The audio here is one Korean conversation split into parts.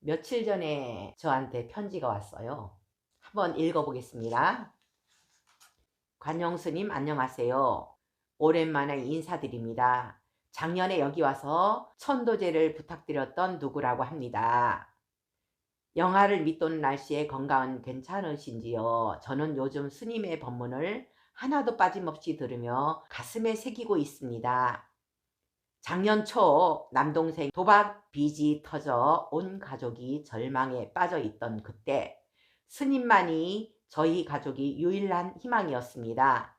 며칠 전에 저한테 편지가 왔어요. 한번 읽어보겠습니다. 관용스님 안녕하세요. 오랜만에 인사드립니다. 작년에 여기 와서 천도제를 부탁드렸던 누구라고 합니다. 영하를 밑도는 날씨에 건강은 괜찮으신지요? 저는 요즘 스님의 법문을 하나도 빠짐없이 들으며 가슴에 새기고 있습니다. 작년 초 남동생 도박 빚이 터져 온 가족이 절망에 빠져 있던 그때 스님만이 저희 가족이 유일한 희망이었습니다.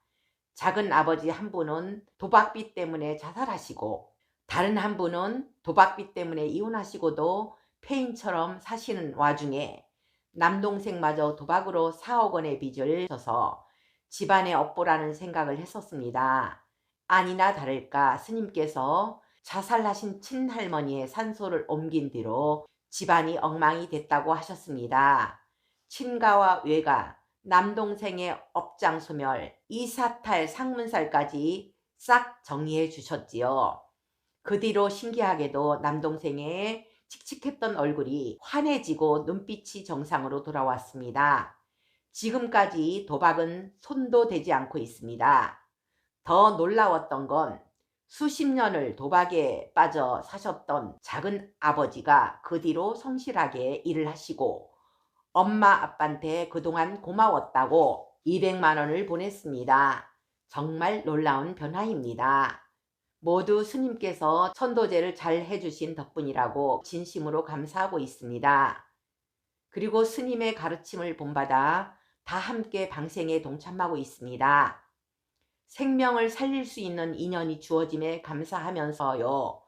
작은 아버지 한 분은 도박빚 때문에 자살하시고 다른 한 분은 도박빚 때문에 이혼하시고도 폐인처럼 사시는 와중에 남동생마저 도박으로 4억 원의 빚을 져서 집안의 업보라는 생각을 했었습니다. 아니나 다를까 스님께서 자살하신 친할머니의 산소를 옮긴 뒤로 집안이 엉망이 됐다고 하셨습니다. 친가와 외가, 남동생의 업장 소멸, 이사탈 상문살까지 싹 정리해 주셨지요. 그 뒤로 신기하게도 남동생의 칙칙했던 얼굴이 환해지고 눈빛이 정상으로 돌아왔습니다. 지금까지 도박은 손도 대지 않고 있습니다. 더 놀라웠던 건 수십 년을 도박에 빠져 사셨던 작은 아버지가 그 뒤로 성실하게 일을 하시고 엄마 아빠한테 그동안 고마웠다고 200만 원을 보냈습니다. 정말 놀라운 변화입니다. 모두 스님께서 천도제를 잘 해주신 덕분이라고 진심으로 감사하고 있습니다. 그리고 스님의 가르침을 본받아 다 함께 방생에 동참하고 있습니다. 생명을 살릴 수 있는 인연이 주어짐에 감사하면서요.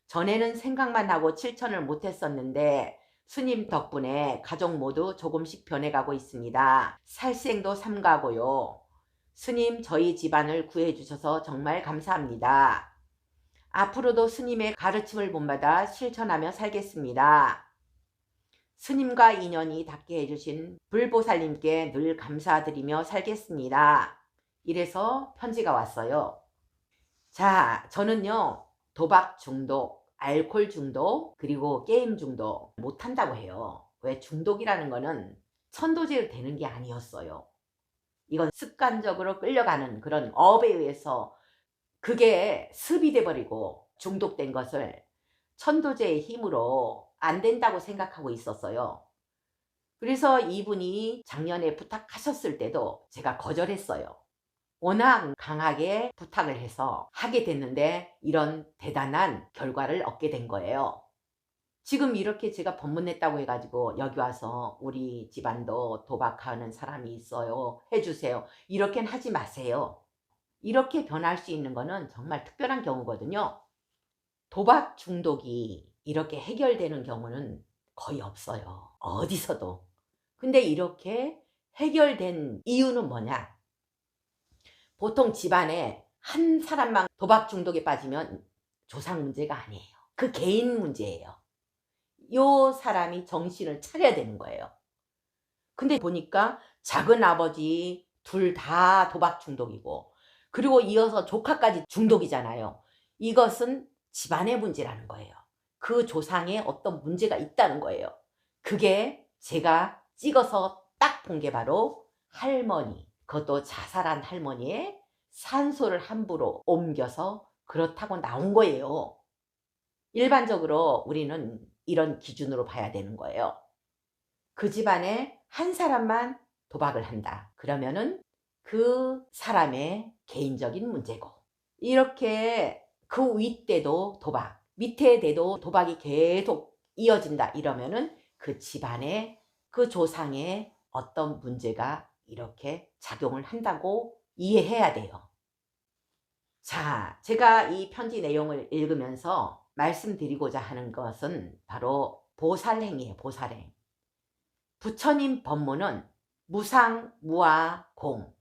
전에는 생각만 하고 실천을 못했었는데 스님 덕분에 가족 모두 조금씩 변해가고 있습니다. 살생도 삼가고요. 스님 저희 집안을 구해주셔서 정말 감사합니다. 앞으로도 스님의 가르침을 본받아 실천하며 살겠습니다. 스님과 인연이 닿게 해주신 불보살님께 늘 감사드리며 살겠습니다. 이래서 편지가 왔어요. 자, 저는요 도박 중독, 알코올 중독, 그리고 게임 중독 못한다고 해요. 왜? 중독이라는 거는 천도제로 되는 게 아니었어요. 이건 습관적으로 끌려가는 그런 업에 의해서 그게 습이 돼버리고 중독된 것을 천도제의 힘으로 안 된다고 생각하고 있었어요. 그래서 이분이 작년에 부탁하셨을 때도 제가 거절했어요. 워낙 강하게 부탁을 해서 하게 됐는데 이런 대단한 결과를 얻게 된 거예요. 지금 이렇게 제가 법문냈다고 해가지고 여기 와서 우리 집안도 도박하는 사람이 있어요 해주세요 이렇게는 하지 마세요. 이렇게 변할 수 있는 거는 정말 특별한 경우거든요. 도박 중독이 이렇게 해결되는 경우는 거의 없어요. 어디서도. 근데 이렇게 해결된 이유는 뭐냐? 보통 집안에 한 사람만 도박 중독에 빠지면 조상 문제가 아니에요. 그 개인 문제예요. 요 사람이 정신을 차려야 되는 거예요. 근데 보니까 작은 아버지 둘 다 도박 중독이고 그리고 이어서 조카까지 중독이잖아요. 이것은 집안의 문제라는 거예요. 그 조상에 어떤 문제가 있다는 거예요. 그게 제가 찍어서 딱 본 게 바로 할머니, 그것도 자살한 할머니의 산소를 함부로 옮겨서 그렇다고 나온 거예요. 일반적으로 우리는 이런 기준으로 봐야 되는 거예요. 그 집안에 한 사람만 도박을 한다. 그러면은 그 사람의 개인적인 문제고 이렇게 그 윗대도 도박, 밑에 대도 도박이 계속 이어진다 이러면은 그 집안에 그 조상의 어떤 문제가 이렇게 작용을 한다고 이해해야 돼요. 자, 제가 이 편지 내용을 읽으면서 말씀드리고자 하는 것은 바로 보살행이에요. 보살행. 부처님 법문은 무상, 무아, 공,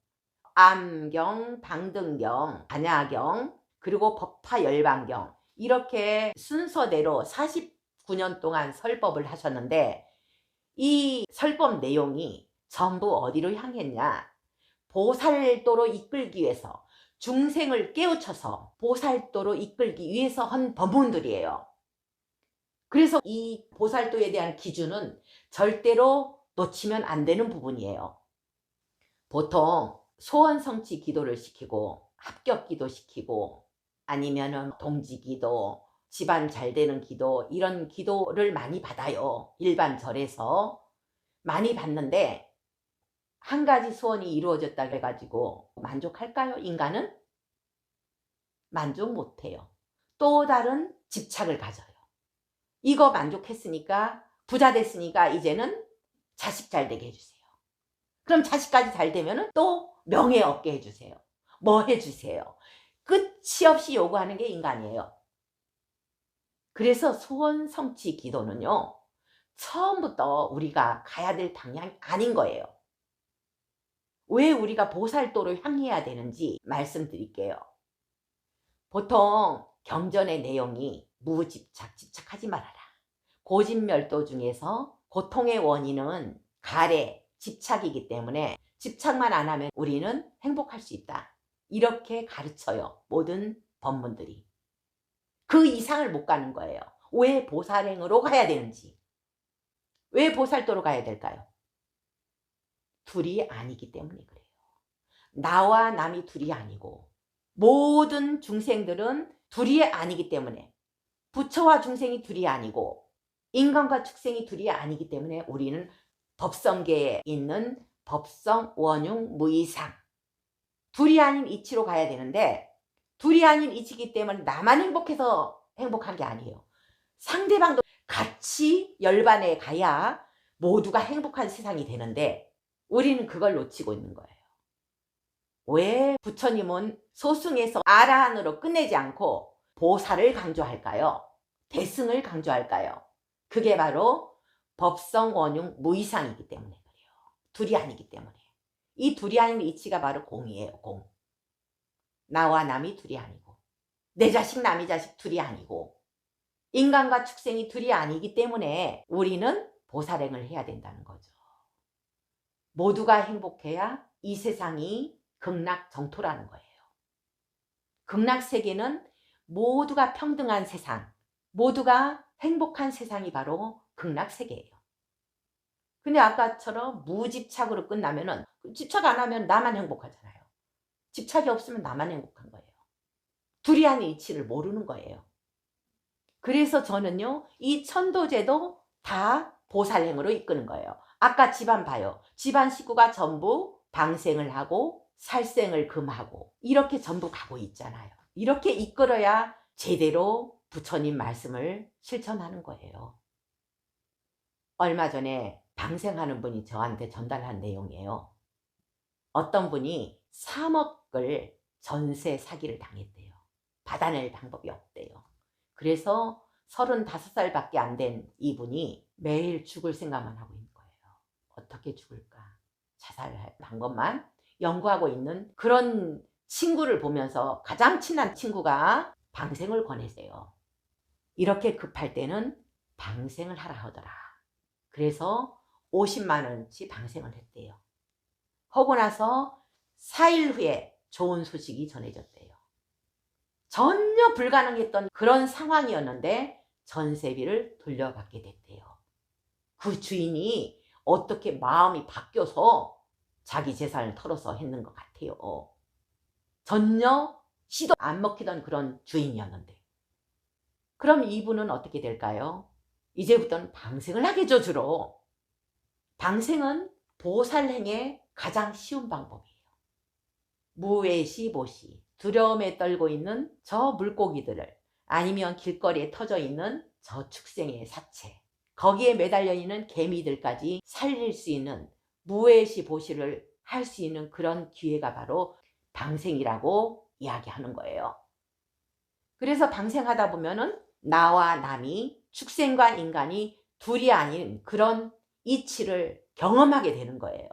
암경, 방등경, 반야경, 그리고 법화열반경 이렇게 순서대로 49년 동안 설법을 하셨는데 이 설법 내용이 전부 어디로 향했냐? 보살도로 이끌기 위해서 중생을 깨우쳐서 보살도로 이끌기 위해서 한 법문들이에요. 그래서 이 보살도에 대한 기준은 절대로 놓치면 안 되는 부분이에요. 보통 소원 성취 기도를 시키고 합격 기도 시키고 아니면은 동지 기도, 집안 잘 되는 기도, 이런 기도를 많이 받아요. 일반 절에서 많이 받는데 한 가지 소원이 이루어졌다 해가지고 만족할까요? 인간은 만족 못해요. 또 다른 집착을 가져요. 이거 만족했으니까 부자 됐으니까 이제는 자식 잘 되게 해주세요. 그럼 자식까지 잘 되면은 또 명예 얻게 해주세요. 뭐 해주세요. 끝이 없이 요구하는 게 인간이에요. 그래서 소원 성취 기도는요, 처음부터 우리가 가야 될 방향이 아닌 거예요. 왜 우리가 보살도를 향해야 되는지 말씀드릴게요. 보통 경전의 내용이 무집착, 집착하지 말아라. 고집멸도 중에서 고통의 원인은 가래, 집착이기 때문에 집착만 안 하면 우리는 행복할 수 있다. 이렇게 가르쳐요. 모든 법문들이. 그 이상을 못 가는 거예요. 왜 보살행으로 가야 되는지. 왜 보살도로 가야 될까요? 둘이 아니기 때문에 그래요. 나와 남이 둘이 아니고 모든 중생들은 둘이 아니기 때문에, 부처와 중생이 둘이 아니고 인간과 축생이 둘이 아니기 때문에 우리는 법성계에 있는 법성 원흉 무이상, 둘이 아닌 이치로 가야 되는데, 둘이 아닌 이치이기 때문에 나만 행복해서 행복한 게 아니에요. 상대방도 같이 열반에 가야 모두가 행복한 세상이 되는데 우리는 그걸 놓치고 있는 거예요. 왜 부처님은 소승에서 아라한으로 끝내지 않고 보살을 강조할까요? 대승을 강조할까요? 그게 바로 법성 원흉 무이상이기 때문에 그래요. 둘이 아니기 때문에. 이 둘이 아닌 이치가 바로 공이에요. 공. 나와 남이 둘이 아니고, 내 자식 남의 자식 둘이 아니고, 인간과 축생이 둘이 아니기 때문에 우리는 보살행을 해야 된다는 거죠. 모두가 행복해야 이 세상이 극락정토라는 거예요. 극락세계는 모두가 평등한 세상, 모두가 행복한 세상이 바로 극락세계예요. 근데 아까처럼 무집착으로 끝나면은, 집착 안 하면 나만 행복하잖아요. 집착이 없으면 나만 행복한 거예요. 둘이 아닌 이치를 모르는 거예요. 그래서 저는요, 이 천도제도 다 보살행으로 이끄는 거예요. 아까 집안 봐요. 집안 식구가 전부 방생을 하고 살생을 금하고 이렇게 전부 가고 있잖아요. 이렇게 이끌어야 제대로 부처님 말씀을 실천하는 거예요. 얼마 전에 방생하는 분이 저한테 전달한 내용이에요. 어떤 분이 3억을 전세 사기를 당했대요. 받아낼 방법이 없대요. 그래서 35살밖에 안 된 이분이 매일 죽을 생각만 하고 있는 거예요. 어떻게 죽을까? 자살할 방법만 연구하고 있는 그런 친구를 보면서 가장 친한 친구가 방생을 권해세요. 이렇게 급할 때는 방생을 하라 하더라. 그래서 50만 원치 방생을 했대요. 하고 나서 4일 후에 좋은 소식이 전해졌대요. 전혀 불가능했던 그런 상황이었는데 전세비를 돌려받게 됐대요. 그 주인이 어떻게 마음이 바뀌어서 자기 재산을 털어서 했는 것 같아요. 전혀 씨도 안 먹히던 그런 주인이었는데. 그럼 이분은 어떻게 될까요? 이제부터는 방생을 하겠죠, 주로. 방생은 보살행의 가장 쉬운 방법이에요. 무외시보시, 두려움에 떨고 있는 저 물고기들을, 아니면 길거리에 터져 있는 저 축생의 사체, 거기에 매달려 있는 개미들까지 살릴 수 있는 무외시보시를 할 수 있는 그런 기회가 바로 방생이라고 이야기하는 거예요. 그래서 방생하다 보면은 나와 남이, 축생과 인간이 둘이 아닌 그런 이치를 경험하게 되는 거예요.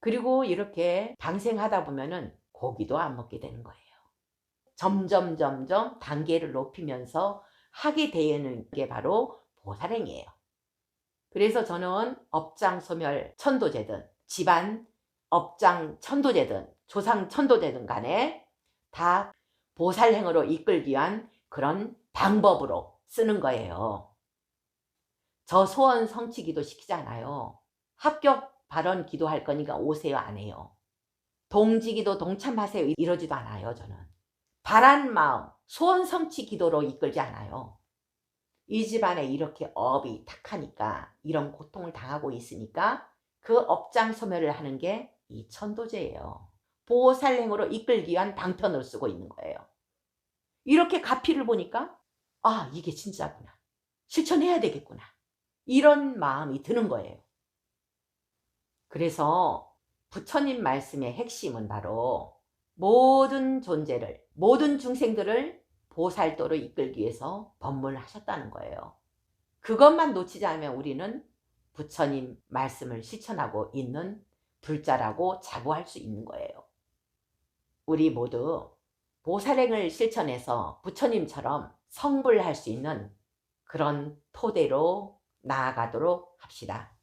그리고 이렇게 방생하다 보면은 고기도 안 먹게 되는 거예요. 점점 단계를 높이면서 하게 되는 게 바로 보살행이에요. 그래서 저는 업장 소멸 천도제든 집안 업장 천도제든 조상 천도제든 간에 다 보살행으로 이끌기 위한 그런 방법으로 쓰는 거예요. 저 소원 성취 기도 시키잖아요. 합격 발언 기도할 거니까 오세요 안 해요. 동지기도 동참하세요 이러지도 않아요 저는. 바란 마음 소원 성취 기도로 이끌지 않아요. 이 집안에 이렇게 업이 탁하니까 이런 고통을 당하고 있으니까 그 업장 소멸을 하는 게 이 천도제예요. 보살행으로 이끌기 위한 방편을 쓰고 있는 거예요. 이렇게 가피를 보니까 아 이게 진짜구나. 실천해야 되겠구나. 이런 마음이 드는 거예요. 그래서 부처님 말씀의 핵심은 바로 모든 존재를, 모든 중생들을 보살도로 이끌기 위해서 법문하셨다는 거예요. 그것만 놓치지 않으면 우리는 부처님 말씀을 실천하고 있는 불자라고 자부할 수 있는 거예요. 우리 모두 보살행을 실천해서 부처님처럼 성불할 수 있는 그런 토대로 나아가도록 합시다.